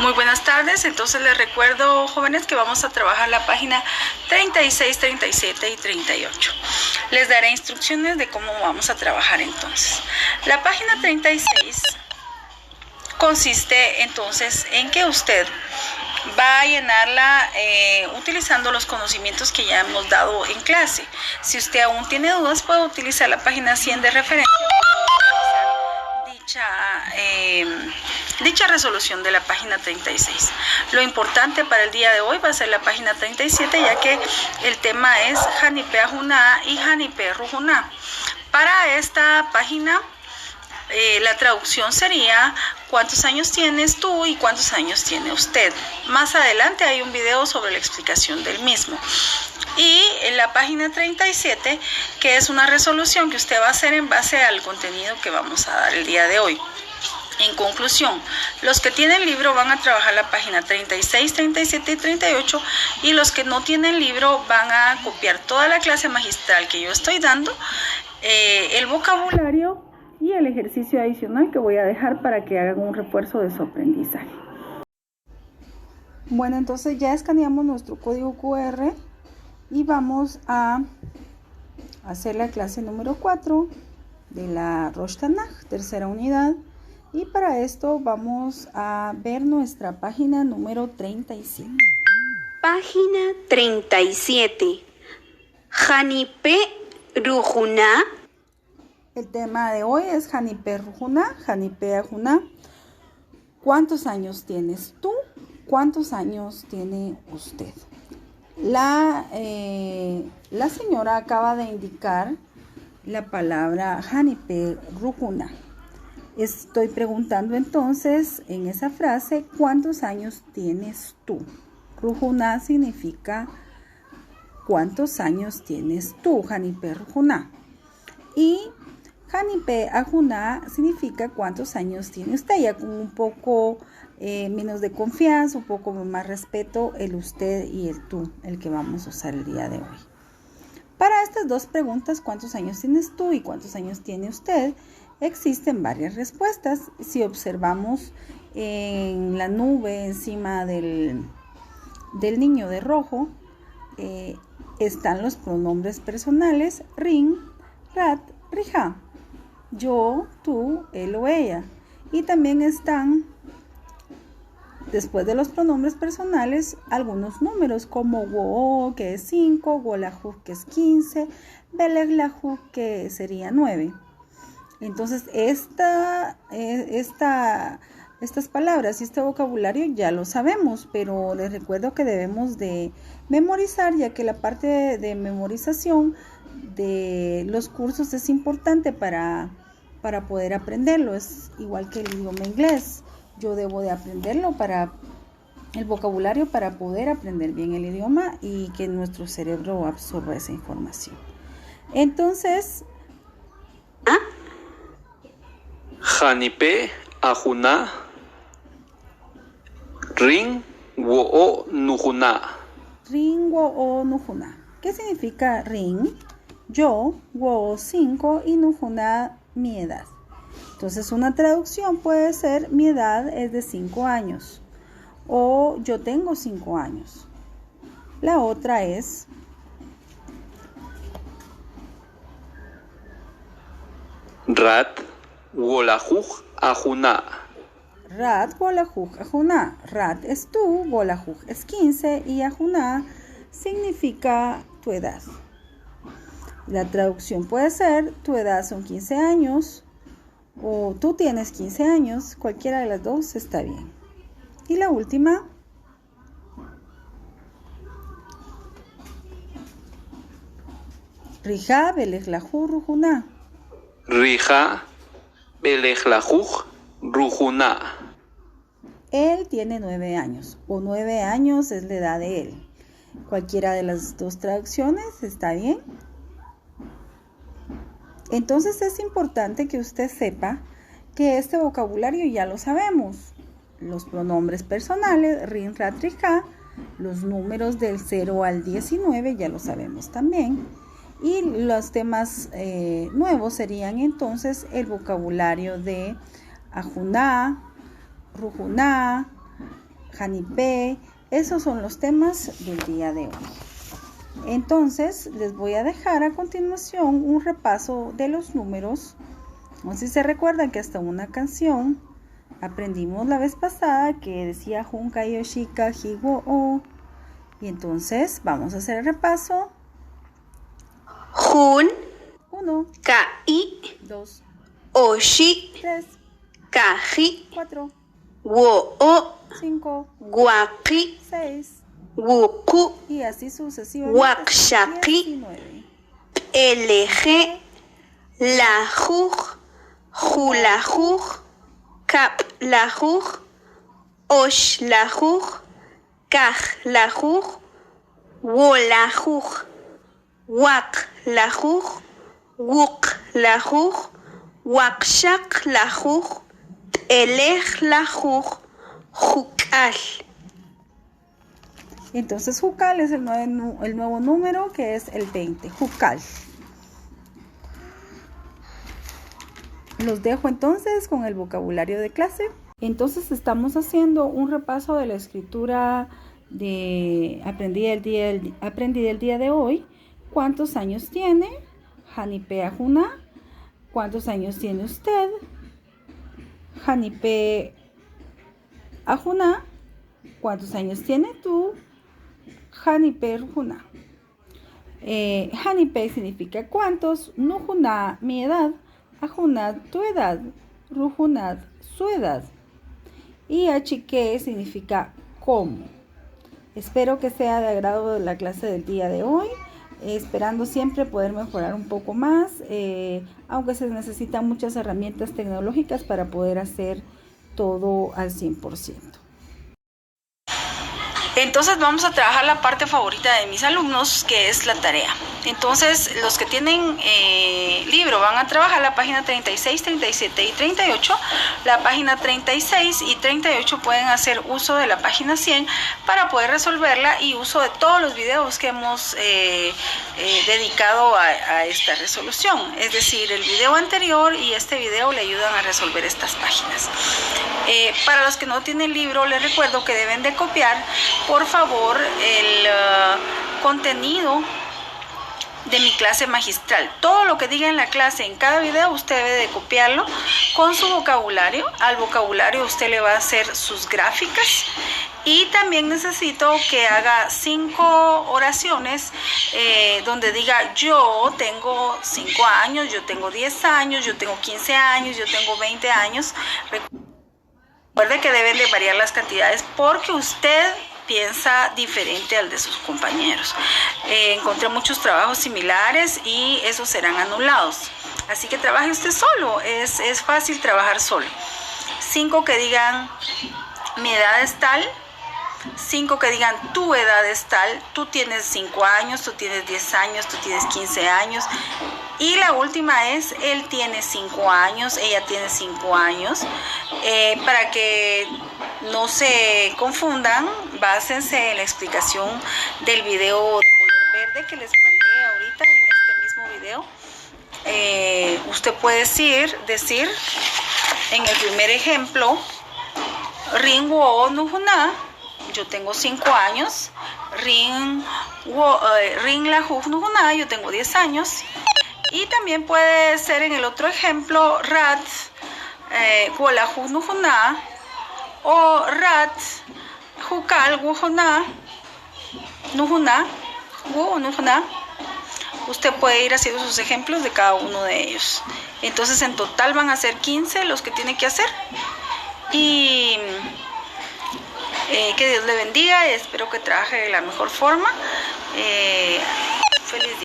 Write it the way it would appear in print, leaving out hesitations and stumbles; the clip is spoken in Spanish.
Muy buenas tardes, entonces les recuerdo, jóvenes, que vamos a trabajar la página 36, 37 y 38. Les daré instrucciones de cómo vamos a trabajar entonces. La página 36 consiste entonces en que usted va a llenarla utilizando los conocimientos que ya hemos dado en clase. Si usted aún tiene dudas, puede utilizar la página 100 de referencia dicha resolución de la página 36. Lo importante para el día de hoy va a ser la página 37, ya que el tema es Janipe Ajuná y Janipe Rujuná. Para esta página, la traducción sería: ¿cuántos años tienes tú y cuántos años tiene usted? Más adelante hay un video sobre la explicación del mismo. Y en la página 37, que es una resolución que usted va a hacer en base al contenido que vamos a dar el día de hoy. En conclusión, los que tienen libro van a trabajar la página 36, 37 y 38, y los que no tienen libro van a copiar toda la clase magistral que yo estoy dando, el vocabulario y el ejercicio adicional que voy a dejar para que hagan un refuerzo de su aprendizaje. Bueno, entonces ya escaneamos nuestro código QR y vamos a hacer la clase número 4 de la Rosh Tanakh, tercera unidad. Y para esto vamos a ver nuestra página número 37. Página 37. Janipe Rujuná. El tema de hoy es Janipe Rujuná, Janipe Ajuná. ¿Cuántos años tienes tú? ¿Cuántos años tiene usted? La señora acaba de indicar la palabra Janipe Rujuná. Estoy preguntando entonces en esa frase: ¿cuántos años tienes tú? Rujuná significa ¿cuántos años tienes tú? Janipe Rujuná. Y Janipe Ajuná significa ¿cuántos años tiene usted? Ya con un poco menos de confianza, un poco más respeto, el usted y el tú, el que vamos a usar el día de hoy. Para estas dos preguntas, ¿cuántos años tienes tú y cuántos años tiene usted?, existen varias respuestas. Si observamos en la nube encima del niño de rojo, están los pronombres personales rin, rat, rija, yo, tú, él o ella. Y también están, después de los pronombres personales, algunos números como wo, que es 5, wolahu, que es 15, beleglahu, que sería 9. Entonces, estas palabras y este vocabulario ya lo sabemos, pero les recuerdo que debemos de memorizar, ya que la parte de memorización de los cursos es importante para poder aprenderlo. Es igual que el idioma inglés. Yo debo de aprenderlo para el vocabulario para poder aprender bien el idioma y que nuestro cerebro absorba esa información. Entonces, Janipe Ajuná Rin Wo Nujuná. Rin Wo Nujuná. ¿Qué significa rin? Yo, wo 5 y nujuná mi edad. Entonces una traducción puede ser: mi edad es de 5 años o yo tengo 5 años. La otra es: Rat Wolahu Ajuná. Rat Wolahu Ajuná. Rat es tú, Wolahu es 15 y Ajuná significa tu edad. La traducción puede ser: tu edad son 15 años o tú tienes 15 años. Cualquiera de las dos está bien. Y la última: Rija Beleglahu Rujuná. Rija Beleglahu Rujuná. Él tiene 9 años o 9 años es la edad de él. Cualquiera de las dos traducciones está bien. Entonces es importante que usted sepa que este vocabulario ya lo sabemos. Los pronombres personales, rin, rat, rija, los números del 0 al 19 ya lo sabemos también. Y los temas nuevos serían entonces el vocabulario de Ajuná, Rujuná, Janipe. Esos son los temas del día de hoy. Entonces, les voy a dejar a continuación un repaso de los números. No sé si se recuerdan que hasta una canción aprendimos la vez pasada que decía Junka Yoshika Higo. Y entonces vamos a hacer el repaso. Jun, 1, Kai, 2, Oshi, 3, Kaji, 4, Wo, 5, Guaki, 6 Wuku, y así sucesivamente. Wakshaki, 19. LG, Lajuj, Julajuj, Kaplajuj, Oshlajuj, Kajlajuj, Wolajuj, Waklajuj, Wuklajuj, Wakshaklajuj, Elejlajuj, Jukal. Entonces Jukal es el nuevo número, que es el 20. Jukal. Los dejo entonces con el vocabulario de clase. Entonces estamos haciendo un repaso de la escritura de aprendí del día de hoy. ¿Cuántos años tiene? Janipe Ajuna. ¿Cuántos años tiene usted? Janipe Ajuna. ¿Cuántos años tiene tú? Janipe Rujuna. Janipe significa cuántos. Nujuna, mi edad. Ajunad, tu edad. Rujunad, su edad. Y achique significa cómo. Espero que sea de agrado la clase del día de hoy. Esperando siempre poder mejorar un poco más, aunque se necesitan muchas herramientas tecnológicas para poder hacer todo al 100%. Entonces vamos a trabajar la parte favorita de mis alumnos, que es la tarea. Entonces los que tienen libro van a trabajar la página 36, 37 y 38. La página 36 y 38 pueden hacer uso de la página 100 para poder resolverla y uso de todos los videos que hemos dedicado a esta resolución. Es decir, el video anterior y este video le ayudan a resolver estas páginas. Para los que no tienen libro, les recuerdo que deben de copiar, por favor, el contenido de mi clase magistral. Todo lo que diga en la clase, en cada video, usted debe de copiarlo con su vocabulario. Al vocabulario usted le va a hacer sus gráficas. Y también necesito que haga 5 oraciones donde diga: yo tengo 5 años, yo tengo 10 años, yo tengo 15 años, yo tengo 20 años. Recuerde que deben de variar las cantidades porque usted piensa diferente al de sus compañeros. Encontré muchos trabajos similares y esos serán anulados. Así que trabaje usted solo, es fácil trabajar solo. 5 que digan: mi edad es tal. 5 que digan: tu edad es tal. Tú tienes 5 años, tú tienes 10 años, tú tienes 15 años. Y la última es: él tiene 5 años, ella tiene 5 años. Para que no se confundan, básense en la explicación del video de color verde que les mandé ahorita en este mismo video. Usted puede decir en el primer ejemplo: Ring wo nujuna, yo tengo 5 años. Ring la juk nujuna, yo tengo 10 años. Y también puede ser en el otro ejemplo: Rat wola juk nujuna, o Rat jukal wujuna nujuna wo nujuna. Usted puede ir haciendo sus ejemplos de cada uno de ellos. Entonces en total van a ser 15 los que tiene que hacer. Y que Dios le bendiga y espero que trabaje de la mejor forma. Feliz día.